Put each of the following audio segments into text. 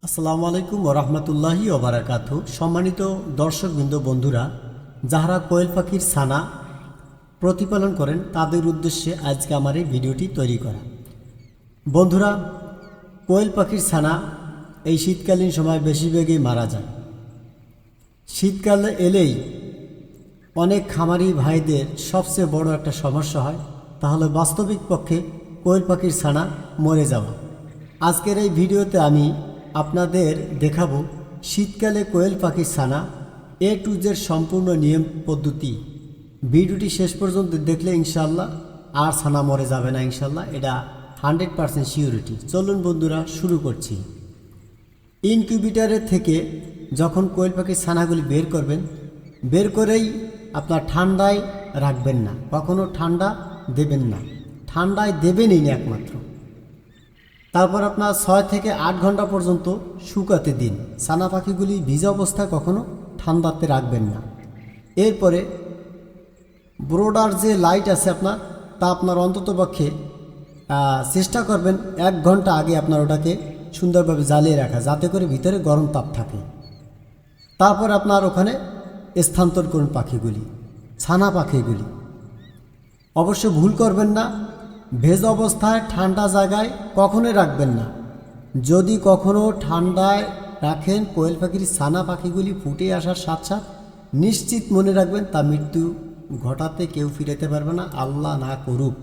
আসসালামু আলাইকুম ওরহমতুল্লাহি ওবারাকাতু। সম্মানিত দর্শকবৃন্দ, বন্ধুরা যাহারা কোয়েল পাখির ছানা প্রতিপালন করেন তাদের উদ্দেশ্যে আজকে আমার এই ভিডিওটি তৈরি করা। বন্ধুরা, কোয়েল পাখির ছানা এই শীতকালীন সময় বেশিরভাগই মারা যায়। শীতকাল এলেই অনেক খামারি ভাইদের সবচেয়ে বড় একটা সমস্যা হয়, তাহলে বাস্তবিক পক্ষে কোয়েল পাখির ছানা মরে যাওয়া। আজকের এই ভিডিওতে আমি আপনাদের দেখাবো শীতকালে কোয়েল পাখির ছানা A to Z সম্পূর্ণ নিয়ম পদ্ধতি। ভিডিওটি শেষ পর্যন্ত দেখলে ইনশাল্লাহ আর ছানা মরে যাবে না, ইনশাল্লাহ এটা 100% সিউরিটি। চলুন বন্ধুরা, শুরু করছি। ইনকিউবেটরের থেকে যখন কোয়েল পাখির ছানাগুলি বের করবেন, বের করেই আপনার ঠান্ডায় রাখবেন না, কখনো ঠান্ডা দেবেন না, ঠান্ডায় দেবেনই না একমাত্র। তারপর আপনার 6 থেকে 8 ঘন্টা পর্যন্ত শুকাতে দিন। ছানা পাখিগুলি ভিজা অবস্থায় কখনো ঠান্ডাতে রাখবেন না। এরপরে ব্রোডার যে লাইট আছে আপনার, তা আপনার অন্ততপক্ষে চেষ্টা করবেন 1 ঘন্টা আগে আপনার ওটাকে সুন্দরভাবে জ্বালিয়ে রাখা, যাতে করে ভিতরে গরম তাপ থাকে। তারপর আপনার ওখানে স্থানান্তর করুন পাখিগুলি, ছানা পাখিগুলি। অবশ্য ভুল করবেন না, ভেজা অবস্থায় ঠান্ডা জায়গায় কখনোই রাখবেন না। যদি কখনো ঠান্ডায় রাখেন, কোয়েল পাখির ছানা পাখিগুলি ফুটে আসার সাথে সাথে নিশ্চিত মনে রাখবেন তা মৃত্যু ঘটাতে কেউ ফিরাতে পারবে না, আল্লাহ না করুক।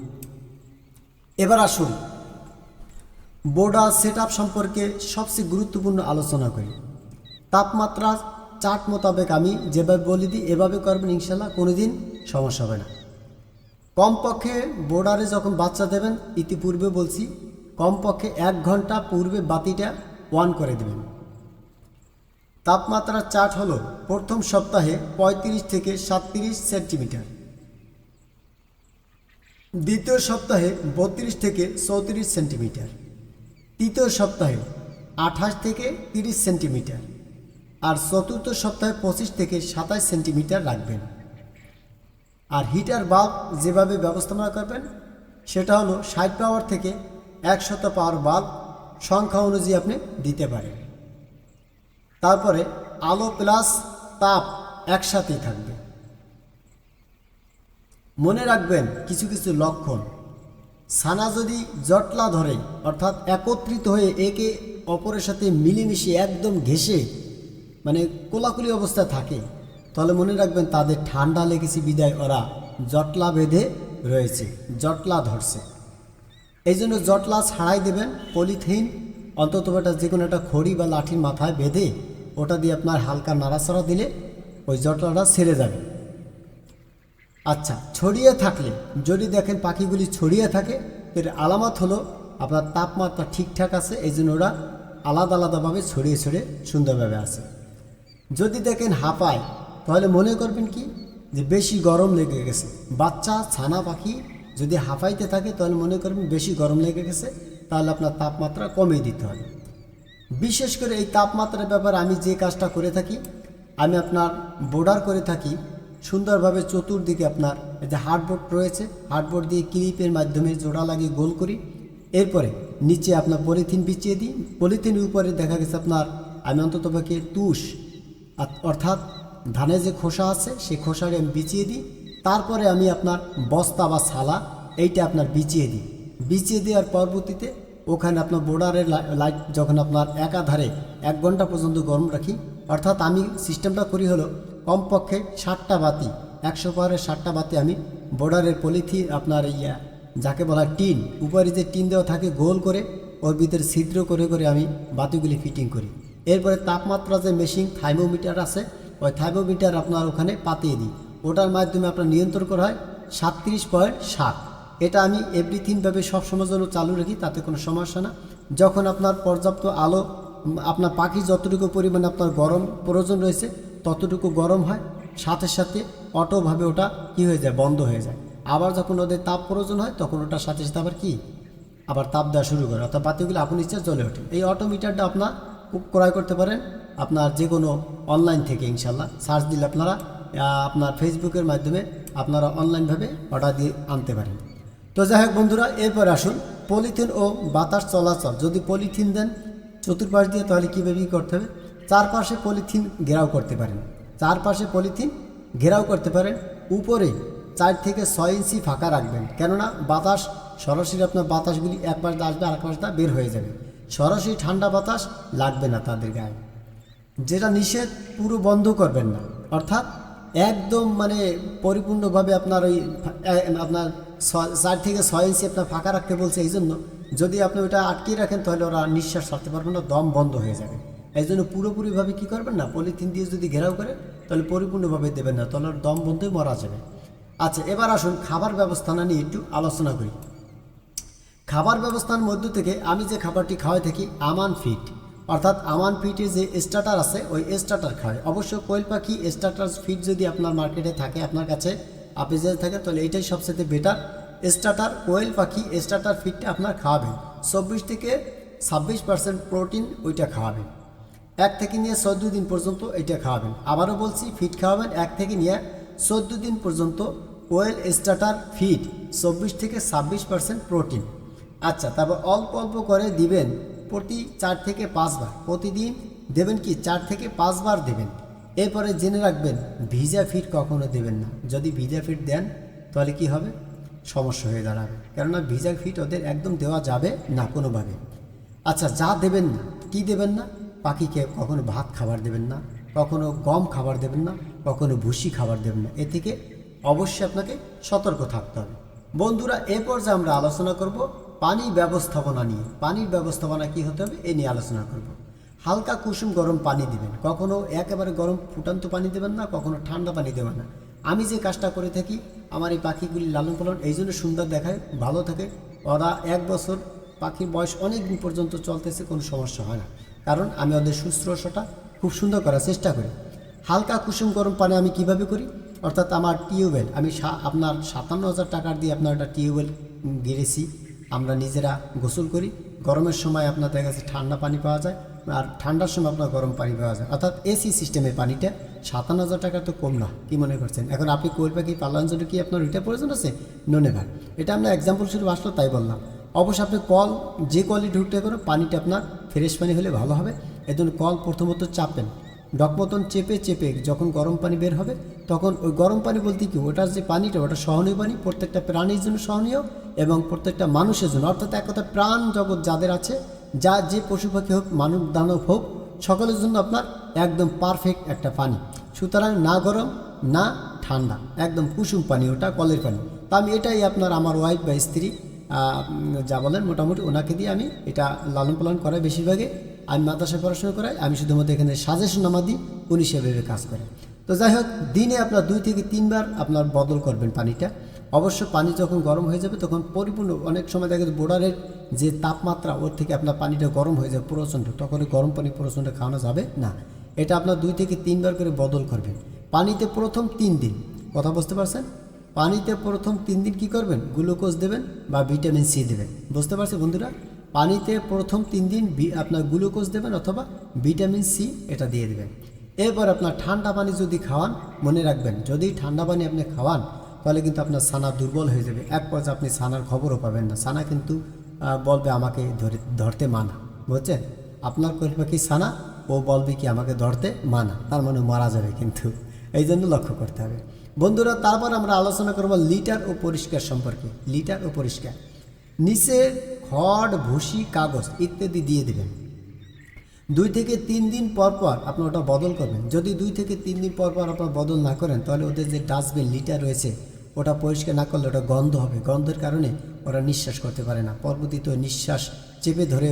এবার আসুন বোর্ডার সেট আপ সম্পর্কে সবচেয়ে গুরুত্বপূর্ণ আলোচনা করি। তাপমাত্রা চার্ট মোতাবেক আমি যেভাবে বলে দিই এভাবে করবেন, ইনশাল্লাহ কোনোদিন সমস্যা হবে না। কমপক্ষে বোর্ডারে যখন বাচ্চা দেবেন, ইতিপূর্বে বলছি, কমপক্ষে 1 ঘন্টা পূর্বে বাতিটা অন করে দেবেন। তাপমাত্রার চার্ট হলো প্রথম সপ্তাহে 35 থেকে 37 সেন্টিমিটার, দ্বিতীয় সপ্তাহে 32 থেকে 34 সেন্টিমিটার, তৃতীয় সপ্তাহে 28 থেকে 30 সেন্টিমিটার, আর চতুর্থ সপ্তাহে 25 থেকে 27 সেন্টিমিটার রাখবেন। আর হিটার বাল্ব যেভাবে ব্যবস্থাপনা করবেন সেটা হলো 60 পাওয়ার থেকে 100 পাওয়ার বাল্ব সংখ্যা অনুযায়ী আপনি দিতে পারেন। তারপরে আলো প্লাস তাপ একসাথেই থাকবে। মনে রাখবেন কিছু কিছু লক্ষণ, ছানা যদি জটলা ধরে অর্থাৎ একত্রিত হয়ে একে অপরের সাথে মিলেমিশে একদম ঘেঁষে মানে কোলাকুলি অবস্থায় থাকে, তাহলে মনে রাখবেন তাদের ঠান্ডা লেগেছে বিদায় ওরা জটলা বেঁধে রয়েছে, জটলা ধরছে। এই জন্য জটলা ছাড়াই দেবেন। পলিথিন অন্তত একটা যে কোনো একটা খড়ি বা লাঠির মাথায় বেঁধে ওটা দিয়ে আপনার হালকা নাড়াচাড়া দিলে ওই জটলাটা ছেড়ে যাবে। আচ্ছা, ছড়িয়ে থাকলে যদি দেখেন পাখিগুলি ছড়িয়ে থাকে, এর আলামত হলো আপনার তাপমাত্রা ঠিকঠাক আছে, এই জন্য ওরা আলাদা আলাদাভাবে ছড়িয়ে ছড়িয়ে সুন্দরভাবে আছে। যদি দেখেন হাঁপায়, তাহলে মনে করবেন কি যে বেশি গরম লেগে গেছে। বাচ্চা ছানা পাখি যদি হাঁপাইতে থাকে তাহলে মনে করবেন বেশি গরম লেগে গেছে, তাহলে আপনার তাপমাত্রা কমিয়ে দিতে হবে। বিশেষ করে এই তাপমাত্রার ব্যাপারে আমি যে কাজটা করে থাকি, আমি আপনার বোর্ডার করে থাকি সুন্দরভাবে চতুর্দিকে আপনার এই যে হার্ডবোর্ড রয়েছে, হার্ডবোর্ড দিয়ে ক্লিপের মাধ্যমে জোড়া লাগিয়ে গোল করি। এরপরে নিচে আপনার পলিথিন বিছিয়ে দিই। পলিথিনের উপরে দেখা গেছে আপনার আমি অন্ততপক্ষে তুষ অর্থাৎ ধানের যে খোসা আছে সেই খোসাটা আমি বিছিয়ে দিই। তারপরে আমি আপনার বস্তা বা ছালা এইটা আপনার বিছিয়ে দেওয়ার পরবর্তীতে ওখানে আপনার বোর্ডারের লাইট যখন আপনার একাধারে 1 ঘন্টা পর্যন্ত গরম রাখি। অর্থাৎ আমি সিস্টেমটা করি হলো কমপক্ষে 60টা বাতি, 100 পাওয়ারের 60টা বাতি আমি বোর্ডারের পলিথিন আপনার যাকে বলা টিন, উপরে যে টিন দেওয়া থাকে গোল করে ওর ভিতরে ছিদ্র করে করে আমি বাতিগুলি ফিটিং করি। এরপরে তাপমাত্রা যে মেশিন থার্মোমিটার আছে, ওই থার্মোমিটার আপনার ওখানে পাতিয়ে দিই। ওটার মাধ্যমে আপনার নিয়ন্ত্রণ করা হয় 37.7। এটা আমি এভরিথিংভাবে সবসময় জন্য চালু রাখি, তাতে কোনো সমস্যা না। যখন আপনার পর্যাপ্ত আলো আপনার পাখি যতটুকু পরিমাণে আপনার গরম প্রয়োজন রয়েছে ততটুকু গরম হয়, সাথে সাথে অটোভাবে ওটা কী হয়ে যায়, বন্ধ হয়ে যায়। আবার যখন ওদের তাপ প্রয়োজন হয় তখন ওটার সাথে সাথে আবার তাপ দেওয়া শুরু করে, অর্থাৎ বাতিগুলো আপনি ইচ্ছা জ্বলে ওঠে। এই অটোমিটারটা আপনার ক্রয় করতে পারেন আপনার যে কোনো অনলাইন থেকে, ইনশাল্লাহ সার্চ দিলে আপনারা আপনার ফেসবুকের মাধ্যমে আপনারা অনলাইনভাবে অর্ডার দিয়ে আনতে পারেন। তো যাই হোক বন্ধুরা, এরপর আসুন পলিথিন ও বাতাস চলাচল। যদি পলিথিন দেন চতুর্পাশ দিয়ে তাহলে কীভাবে কী করতে হবে, চারপাশে পলিথিন ঘেরাও করতে পারেন, চারপাশে পলিথিন ঘেরাও করতে পারেন, উপরে 4 থেকে 6 ইঞ্চি ফাঁকা রাখবেন, কেননা বাতাস সরাসরি আপনার বাতাসগুলি এক পাশ দিয়ে আসবে, আরেক পাশ দিয়ে বের হয়ে যাবে, সরাসরি ঠান্ডা বাতাস লাগবে না তাদের গায়ে। যেটা নিষেধ, পুরো বন্ধ করবেন না, অর্থাৎ একদম মানে পরিপূর্ণভাবে আপনার ওই আপনার 4 থেকে 6 ইঞ্চি আপনার ফাঁকা রাখতে বলছে। এই জন্য যদি আপনি ওটা আটকে রাখেন তাহলে ওরা নিঃশ্বাস ছাড়তে পারবে না, দম বন্ধ হয়ে যাবে। এই জন্য পুরোপুরিভাবে কী করবেন না, পলিথিন দিয়ে যদি ঘেরাও করে তাহলে পরিপূর্ণভাবে দেবেন না, তাহলে ওর দম বন্ধই মারা যাবে। আচ্ছা, এবার আসুন খাবার ব্যবস্থা নিয়ে একটু আলোচনা করি। খাবার ব্যবস্থার মধ্য থেকে আমি যে খাবারটি খাওয়াই থাকি আমান ফিড, অর্থাৎ আমান ফিডের যে স্টার্টার আছে ওই স্টার্টার খাওয়াই। অবশ্য কোয়েল পাখি স্টার্টার ফিড যদি আপনার মার্কেটে থাকে, আপনার কাছে আপেজেল থাকে, তাহলে এটাই সবচেয়ে বেটার। স্টার্টার কোয়েল পাখি স্টার্টার ফিডটা আপনার খাওয়াবেন, 24 থেকে 26% প্রোটিন ওইটা খাওয়াবেন। 1 থেকে নিয়ে 14 দিন পর্যন্ত এটা খাওয়াবেন। আবারও বলছি, ফিড খাওয়াবেন 1 থেকে নিয়ে 14 দিন পর্যন্ত। কোয়েল স্টার্টার ফিড 24 থেকে 26% প্রোটিন। আচ্ছা, তারপর অল্প অল্প করে দিবেন, প্রতি 4 থেকে 5 বার প্রতিদিন দেবেন, কি 4 থেকে 5 বার দেবেন। এরপরে জেনে রাখবেন, ভিজা ফিড কখনো দেবেন না। যদি ভিজা ফিড দেন তাহলে কি হবে, সমস্যা হয়ে দাঁড়াবে, কেননা ভিজা ফিড ওদের একদম দেওয়া যাবে না কোনোভাবে। আচ্ছা, যা দেবেন না, কি দেবেন না, পাখিকে কখনো ভাত খাবার দেবেন না, কখনো গম খাবার দেবেন না, কখনো ভুসি খাবার দেবেন না। এ থেকে অবশ্যই আপনাকে সতর্ক থাকতে হবে। বন্ধুরা, এরপর যে আমরা আলোচনা করব পানি ব্যবস্থাপনা নিয়ে। পানির ব্যবস্থাপনা কি হতে হবে এ নিয়ে আলোচনা করব। হালকা কুসুম গরম পানি দিবেন, কখনো একেবারে গরম ফুটান্ত পানি দেবেন না, কখনো ঠান্ডা পানি দেবেন না। আমি যে কাজটা করে থাকি, আমার এই পাখিগুলি লালন পালন এই জন্য সুন্দর দেখায়, ভালো থাকে। ওরা 1 বছর, পাখির বয়স অনেক দিন পর্যন্ত চলতেছে, কোনো সমস্যা হয় না, কারণ আমি ওদের শুশ্রূষাটা খুব সুন্দর করার চেষ্টা করি। হালকা কুসুম গরম পানি আমি কিভাবে করি, অর্থাৎ আমার টিউবওয়েল, আমি আপনার 57,000 টাকা দিয়ে আপনার একটা টিউবওয়েল গেড়েছি, আমরা নিজেরা গোসল করি। গরমের সময় আপনার দেখা গেছে ঠান্ডা পানি পাওয়া যায়, আর ঠান্ডার সময় আপনার গরম পানি পাওয়া যায়, অর্থাৎ এসি সিস্টেমের পানিটা। 57,000 টাকা তো কম না, কি মনে করছেন? এখন আপনি কোয়েল পাখি পালন জন্য কি আপনার ওইটা প্রয়োজন আছে? নেভার। এটা আমরা এক্সাম্পল শুরু আসলো তাই বললাম। অবশ্যই আপনি কল যে কলই ঢুকতে করো, পানিটা আপনার ফ্রেশ পানি হলে ভালো হবে। এই জন্য কল প্রথমত চাপেন, ডক মতন চেপে চেপে যখন গরম পানি বের হবে, তখন ওই গরম পানি বলতে কি, ওটার যে পানিটা ওটা সহনীয় পানি, প্রত্যেকটা প্রাণীর জন্য সহনীয় এবং প্রত্যেকটা মানুষের জন্য, অর্থাৎ এক কথা প্রাণ জগৎ যাদের আছে, যা যে পশু পাখি হোক, মানব দানব হোক, সকলের জন্য আপনার একদম পারফেক্ট একটা পানি। সুতরাং না গরম না ঠান্ডা, একদম কুসুম পানি, ওটা কলের পানি। তা আমি এটাই আপনার আমার ওয়াইফ বা স্ত্রী যা বলেন মোটামুটি ওনাকে দিয়ে আমি এটা লালন পালন করাই। বেশিরভাগে আমি মাদ্রাসায় পড়াশোনা করাই, আমি শুধুমাত্র এখানে সাজেশন নামা দিই, উনি সেভাবে কাজ করেন। তো যাই হোক, দিনে আপনার 2 থেকে 3 বার আপনার বদল করবেন পানিটা। অবশ্য পানি যখন গরম হয়ে যাবে তখন পরিপূর্ণ, অনেক সময় দেখা যায় বোর্ডারের যে তাপমাত্রা ওর থেকে আপনার পানিটা গরম হয়ে যাবে প্রচণ্ড, তখন ওই গরম পানি প্রচণ্ড খাওয়ানো যাবে না। এটা আপনার 2 থেকে 3 বার করে বদল করবেন। পানিতে প্রথম 3 দিন, কথা বুঝতে পারছেন? পানিতে প্রথম 3 দিন কী করবেন, গ্লুকোজ দেবেন বা ভিটামিন সি দেবেন। বুঝতে পারছি বন্ধুরা? পানিতে প্রথম 3 দিন আপনার গ্লুকোজ দেবেন অথবা ভিটামিন সি এটা দিয়ে দেবেন। এরপর আপনার ঠান্ডা পানি যদি খাওয়ান, মনে রাখবেন যদি ঠান্ডা পানি আপনি খাওয়ান তাহলে কিন্তু আপনার ছানা দুর্বল হয়ে যাবে, এক পর্যায়ে আপনি ছানার খবরও পাবেন না। ছানা কিন্তু বলবে আমাকে ধরতে মানা, বুঝছেন? আপনার কোয়েল পাখি ছানা, ও বলবে কি আমাকে ধরতে মানা, তার মানে মারা যাবে কিন্তু। এই জন্য লক্ষ্য করতে হবে বন্ধুরা। তারপর আমরা আলোচনা করব লিটার ও পরিষ্কার সম্পর্কে। লিটার ও পরিষ্কার, নিচে খড়, ভুসি, কাগজ ইত্যাদি দিয়ে দেবেন। 2 থেকে 3 দিন পর পর আপনি ওটা বদল করবেন। যদি 2 থেকে 3 দিন পর পর আপনার বদল না করেন তাহলে ওদের যে ডাস্টবিন লিটার রয়েছে ওটা পরিষ্কার না করলে ওটা গন্ধ হবে, গন্ধের কারণে ওরা নিঃশ্বাস করতে পারে না, পরবর্তীতে নিঃশ্বাস চেপে ধরে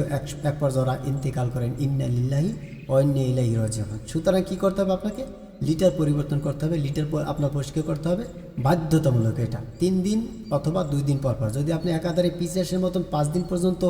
এক পর্যায়ে ওরা ইন্তেকাল করেন। ইন্না লিল্লাহি ওয়া ইন্না ইলাইহি রাজিউন। সুতরাং কী করতে হবে, আপনাকে লিটার পরিবর্তন করতে হবে, লিটার আপনার পরিষ্কার করতে হবে বাধ্যতামূলক। এটা 3 দিন অথবা 2 দিন পর পর। যদি আপনি একাধারে পিচাসের মতন 5 দিন পর্যন্ত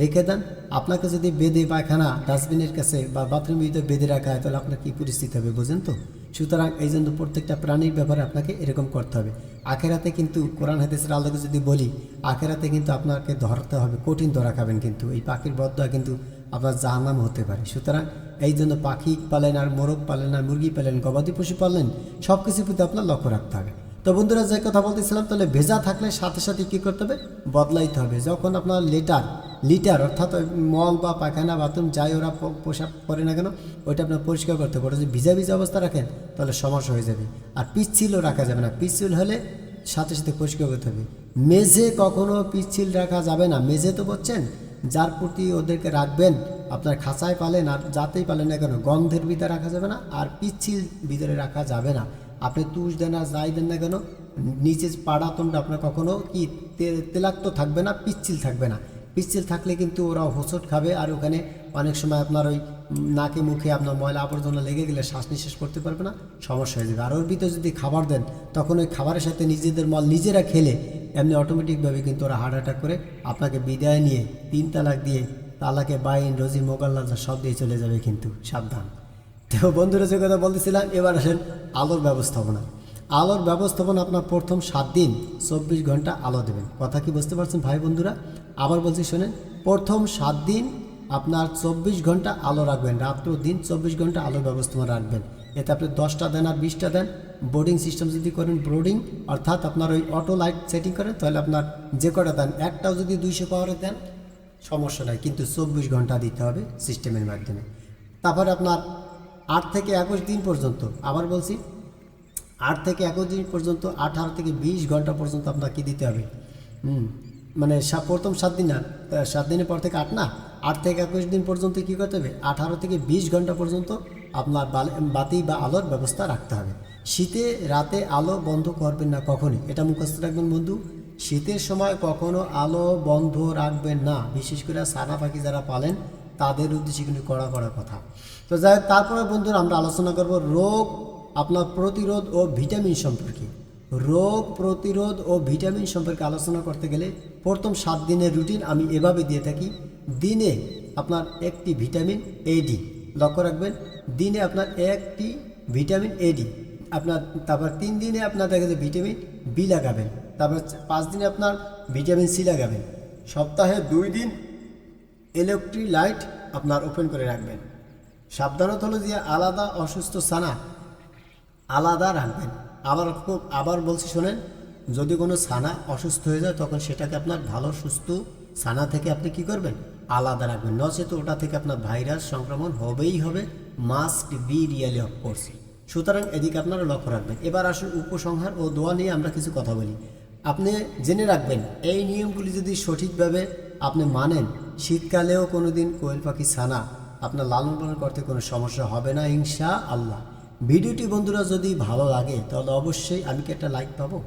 রেখে দেন, আপনাকে যদি বেঁধে পায়খানা ডাস্টবিনের কাছে বা বাথরুমের ভিতরে বেঁধে রাখা হয় তাহলে আপনার কী পরিস্থিতি হবে বুঝেন তো? সুতরাং এই জন্য প্রত্যেকটা প্রাণীর ব্যাপারে আপনাকে এরকম করতে হবে। আখেরাতে কিন্তু কোরআন হাদিসের আলোকে যদি বলি, আখেরাতে কিন্তু আপনাকে ধরতে হবে, কঠিন ধরা খাবেন কিন্তু। এই পাখির বদয়া কিন্তু আপনার জাহান্নাম হতে পারে। সুতরাং এই জন্য পাখি পালেন আর মোরগ পালেন আর মুরগি পালেন, গবাদি পশু পালেন, সব কিছুর প্রতি আপনার লক্ষ্য রাখতে হবে। তো বন্ধুরা যে কথা বলতেছিলাম, তাহলে ভেজা থাকলে সাথে সাথে কী করতে হবে, বদলাইতে হবে। যখন আপনার লিটার অর্থাৎ ওই মল বা পায়খানা বাথরুম যাই ওরা পোশাক করে না কেন, ওইটা আপনার পরিষ্কার করতে হবে। ওটা যদি ভিজা ভিজা অবস্থা রাখেন তাহলে সমস্যা হয়ে যাবে। আর পিচ্ছিলও রাখা যাবে না, পিচ্ছিল হলে সাথে সাথে পরিষ্কার করতে হবে। মেঝে কখনো পিচ্ছিল রাখা যাবে না। মেঝে তো বলছেন যার প্রতি ওদেরকে রাখবেন, আপনার খাঁচায় পালেন আর যাতেই পালেন না কেন, গন্ধের ভিতরে রাখা যাবে না, আর পিচ্ছিল ভিতরে রাখা যাবে না। আপনি তুষ দেন আর যাই দেন না কেন, নিচে পাড়াতনটা আপনার কখনো কি তেলাক্ত থাকবে না, পিচ্ছিল থাকবে না। পিচ্ছিল থাকলে কিন্তু ওরা হোঁচট খাবে, আর ওখানে অনেক সময় আপনার ওই নাকে মুখে আপনার ময়লা আবর্জনা লেগে গেলে শ্বাস নিঃশ্বাস করতে পারবে না, সমস্যা হয়ে যাবে। আর ওর ভিতরে যদি খাবার দেন, তখন ওই খাবারের সাথে নিজেদের মল নিজেরা খেলে এমনি অটোমেটিকভাবে কিন্তু ওরা হার্ট অ্যাটাক করে আপনাকে বিদায় নিয়ে 3 তালাক দিয়ে, তালাকে বাইন রোজি মোগাল্লা সব দিয়ে চলে যাবে, কিন্তু সাবধান। তো বন্ধুরা যে কথা বলতেছিলাম, এবার আসেন আলোর ব্যবস্থাপনা। আলোর ব্যবস্থাপনা আপনার প্রথম 7 দিন 24 ঘন্টা আলো দেবেন। কথা কি বুঝতে পারছেন ভাই বন্ধুরা? আবার বলছি শোনেন, প্রথম 7 দিন আপনার 24 ঘন্টা আলো রাখবেন, রাত্র দিন 24 ঘন্টা আলোর ব্যবস্থাপনা রাখবেন। এতে আপনি 10টা দেন আর 20টা দেন। বোর্ডিং সিস্টেম যদি করেন, বোর্ডিং অর্থাৎ আপনার ওই অটো লাইট সেটিং করেন, তাহলে আপনার যে কটা দেন, একটাও যদি 200 পাওয়ারে দেন সমস্যা নাই, কিন্তু 24 ঘন্টা দিতে হবে সিস্টেমের মাধ্যমে। তারপরে আপনার 8 থেকে 21 দিন পর্যন্ত, আবার বলছি 8 থেকে 21 দিন পর্যন্ত, 18 থেকে 20 ঘন্টা পর্যন্ত আপনার কি দিতে হবে, মানে প্রথম 7 দিন না, 7 দিনের পর থেকে 8 না, 8 থেকে 21 দিন পর্যন্ত কী করতে হবে, 18 থেকে 20 ঘন্টা পর্যন্ত আপনার বাতি বা আলোর ব্যবস্থা রাখতে হবে। শীতে রাতে আলো বন্ধ করবেন না কখনই, এটা মুখস্থ রাখবেন বন্ধু। শীতের সময় কখনো আলো বন্ধ রাখবেন না, বিশেষ করে সানা পাখি যারা পালেন তাদের উদ্দেশ্যে কিন্তু কড়া কথা। তো যাই হোক, তারপরে বন্ধুরা আমরা আলোচনা করব রোগ আপনার প্রতিরোধ ও ভিটামিন সম্পর্কে। রোগ প্রতিরোধ ও ভিটামিন সম্পর্কে আলোচনা করতে গেলে প্রথম 7 দিনের রুটিন আমি এভাবে দিয়ে থাকি। দিনে আপনার একটি ভিটামিন এডি, লক্ষ্য রাখবেন, দিনে আপনার একটি ভিটামিন এডি আপনার। তারপর 3 দিনে আপনার দেখা যায় ভিটামিন বি লাগাবেন। তারপর 5 দিনে আপনার ভিটামিন সি লাগাবেন। সপ্তাহে 2 দিন ইলেকট্রিলাইট আপনার ওপেন করে রাখবেন। সাবধানত হলো যে আলাদা অসুস্থ ছানা আলাদা রাখবেন। আবার বলছি শোনেন, যদি কোনো ছানা অসুস্থ হয়ে যায় তখন সেটাকে আপনার ভালো সুস্থ ছানা থেকে আপনি কি করবেন, আলাদা রাখবেন। নচেত ওটা থেকে আপনার ভাইরাস সংক্রমণ হবেই হবে, মাস্ট বি রিয়েলি অফকোর্স। সুতরাং এদিকে আপনারা লক্ষ্য রাখবেন। এবার আসুন উপসংহার ও দোয়া নিয়ে আমরা কিছু কথা বলি। আপনি জেনে রাখবেন, এই নিয়মগুলি যদি সঠিকভাবে আপনি মানেন, শীতকালেও কোনো দিন কোয়েল পাখি ছানা আপনার লালন পালন করতে কোনো সমস্যা হবে না ইনশাআল্লাহ। ভিডিওটি বন্ধুরা যদি ভালো লাগে তাহলে অবশ্যই আমি কি একটা লাইক পাবো,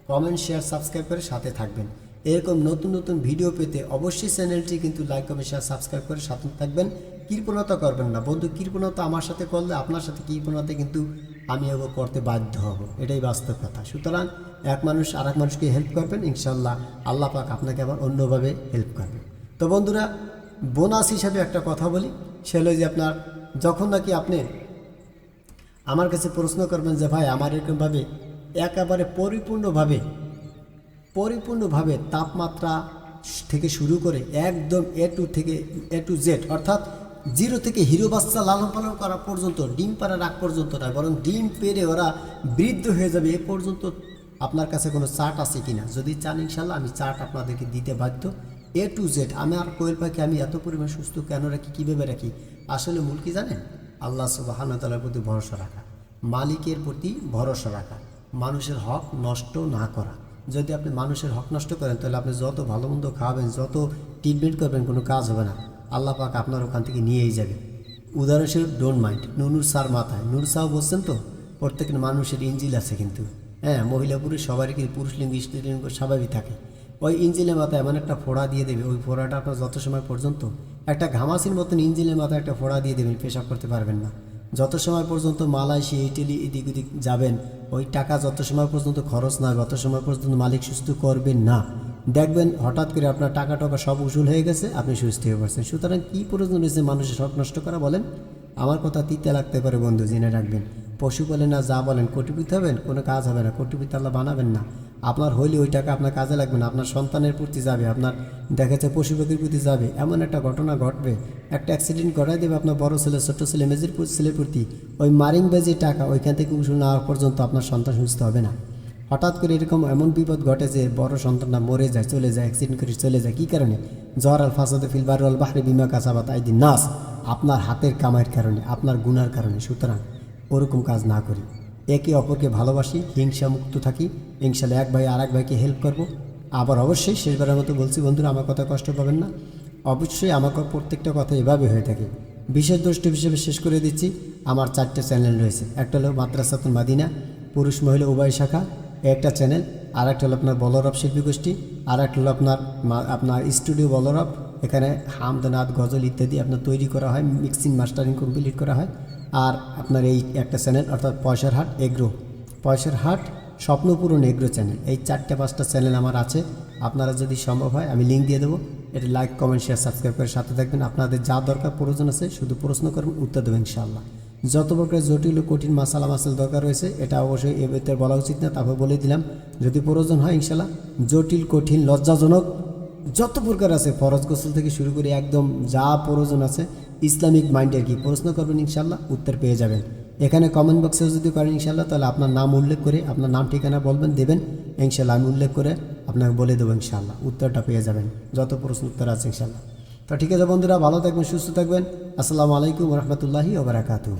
কমেন্ট শেয়ার সাবস্ক্রাইব করে সাথে থাকবেন। এরকম নতুন নতুন ভিডিও পেতে অবশ্যই চ্যানেলটি কিন্তু লাইক কমেন্ট শেয়ার সাবস্ক্রাইব করে সাথে থাকবেন। কৃপণতা করবেন না বন্ধু, কৃপণতা আমার সাথে করলে আপনার সাথে কৃপণতা কিন্তু আমি এগো করতে বাধ্য হব, এটাই বাস্তব কথা। সুতরাং এক মানুষ আর এক মানুষকে হেল্প করবেন, ইনশাল্লাহ আল্লাহ পাক আপনাকে আবার অন্যভাবে হেল্প করবে। তো বন্ধুরা, বোনাস হিসাবে একটা কথা বলি, সে হলো যে আপনার যখন নাকি আপনি আমার কাছে প্রশ্ন করবেন যে ভাই আমার এরকমভাবে একেবারে পরিপূর্ণভাবে তাপমাত্রা থেকে শুরু করে একদম এ টু জেড অর্থাৎ 0 থেকে হিরো বাচ্চা লালন পালন করা পর্যন্ত, ডিম পাড়ার আগ পর্যন্ত নয়, বরং ডিম পেড়ে ওরা বৃদ্ধ হয়ে যাবে এ পর্যন্ত আপনার কাছে কোনো চার্ট আছে কিনা? যদি চান ইনশাল্লাহ আমি চার্ট আপনাদেরকে দিতে বাধ্য। এ টু জেড আমার কোয়েল পাখি আমি এত পরিমাণ সুস্থ কেন রাখি, কীভাবে রাখি, আসলে মূল কি জানেন? আল্লাহ সুবহানাহু ওয়া তাআলার প্রতি ভরসা রাখা, মালিকের প্রতি ভরসা রাখা, মানুষের হক নষ্ট না করা। যদি আপনি মানুষের হক নষ্ট করেন তাহলে আপনি যত ভালো মন্দ খাওয়াবেন, যত ট্রিটমেন্ট করবেন, কোনো কাজ হবে না। আল্লাহ পাক আপনার ওখান থেকে নিয়েই যাবে। উদাহরণস্বরূপ ডোন্ট মাইন্ড, নুনুর স্যার মাথায়, নুর সাহ বলছেন তো, প্রত্যেকের মানুষের ইঞ্জিল আছে কিন্তু, হ্যাঁ, মহিলা পুরুষ সবারই কিন্তু পুরুষ লিঙ্গ স্ত্রী লিঙ্গ স্বাভাবিক থাকে। ওই ইঞ্জিনের মাথায় এমন একটা ফোড়া দিয়ে দেবে, ওই ফোড়াটা আপনার যত সময় পর্যন্ত একটা ঘামাসির মতন ইঞ্জিনের মাথায় একটা ফোড়া দিয়ে দেবেন, পেশাব করতে পারবেন না। যত সময় পর্যন্ত মালয়েশিয়া ইটালি এদিক ওদিক যাবেন, ওই টাকা যত সময় পর্যন্ত খরচ না, যত সময় পর্যন্ত মালিক সুস্থ করবেন না, দেখবেন হঠাৎ করে আপনার টাকা সব উসুল হয়ে গেছে, আপনি সুস্থ হয়ে পড়ছেন। সুতরাং কী প্রয়োজন রয়েছে মানুষের হক নষ্ট করা বলেন? আমার কথা তিতে লাগতে পারে বন্ধু, জেনে রাখবেন। পশু বলেন না যা বলেন, কোটিপতি হবেন, কোনো কাজ হবে না, কোটিপতি আল্লাহ বানাবেন না। আপনার হইলে ওই টাকা আপনার কাজে লাগবে না, আপনার সন্তানের প্রতি যাবে, আপনার দেখা যাচ্ছে পশু পাখির প্রতি যাবে। এমন একটা ঘটনা ঘটবে, একটা অ্যাক্সিডেন্ট ঘটাই দেবে আপনার বড় ছেলে ছোট্ট ছেলে মেজির ছেলের প্রতি, ওই মারিং বেজির টাকা ওইখান থেকে উসুল না হওয়া পর্যন্ত আপনার সন্তান সুস্থ হবে না। হঠাৎ করে এরকম এমন বিপদ ঘটে যে বড় সন্তানটা মরে যায়, চলে যায়, অ্যাক্সিডেন্ট করে চলে যায়, কী কারণে? জহর আল ফাসাদে ফিল বাররি ওয়াল বাহরি বিমা কাসাবাত আইদিন নাস, আপনার হাতের কামাইয়ের কারণে, আপনার গুনার কারণে। সুতরাং ওরকম কাজ না করি, একে অপরকে ভালোবাসি, হিংসা মুক্ত থাকি, ইনশাল্লাহ এক ভাই আর এক ভাইকে হেল্প করব। আবার অবশ্যই শেষবারের মতো বলছি বন্ধুরা, আমার কথা কষ্ট পাবেন না, অবশ্যই আমার প্রত্যেকটা কথা এভাবে হয়ে থাকে। বিশেষ দ্রষ্টি হিসেবে শেষ করে দিচ্ছি, আমার 4টে চ্যানেল রয়েছে। একটা হলো মাদ্রাসাতুল মাদিনা পুরুষ মহিলা উভয় শাখা একটা চ্যানেল, আর একটা হলো আপনার বলরব শিল্পী গোষ্ঠী, আর একটা হলো আপনার স্টুডিও বলরব। এখানে হামদ, নাদ, গজল ইত্যাদি আপনার তৈরি করা হয়, মিক্সিং মাস্টারিং কমপ্লিট করা হয়। আর আপনার এই একটা চ্যানেল অর্থাৎ পয়সার হাট এগ্রো, পয়সার হাট স্বপ্নপূরণ এগ্রো চ্যানেল। এই 4-5টা চ্যানেল আমার আছে। আপনারা যদি সম্ভব হয় আমি লিঙ্ক দিয়ে দেবো, এটা লাইক, কমেন্ট, শেয়ার, সাবস্ক্রাইব করে সাথে থাকবেন। আপনাদের যা দরকার প্রয়োজন আছে শুধু প্রশ্ন করবেন, উত্তর দেবেন ইনশাআল্লাহ। যত প্রকার জটিল ও কঠিন মাসাল দরকার রয়েছে এটা অবশ্যই এ ভিতরে বলা উচিত না, তারপর বলে দিলাম। যদি প্রয়োজন হয় ইনশাআল্লাহ জটিল, কঠিন, লজ্জাজনক যত প্রকার আছে, ফরজ গোসল থেকে শুরু করে একদম যা প্রয়োজন আছে ইসলামিক মাইন্ডের কি প্রশ্ন করবেন ইনশাআল্লাহ উত্তর পেয়ে যাবেন। এখানে কমেন্ট বক্সেও যদি করেন ইনশাআল্লাহ, তাহলে আপনার নাম উল্লেখ করে আপনার নাম ঠিকানা বলবেন, দেবেন, ইনশাআল্লাহ আমি উল্লেখ করে আপনাকে বলে দেবো ইনশাআল্লাহ, উত্তরটা পেয়ে যাবেন যত প্রশ্ন উত্তর আছে ইনশাআল্লাহ। তো ঠিক আছে বন্ধুরা, ভালো থাকবেন, সুস্থ থাকবেন। আসসালামু আলাইকুম রহমতুল্লাহি ওয়া বারাকাতুহু।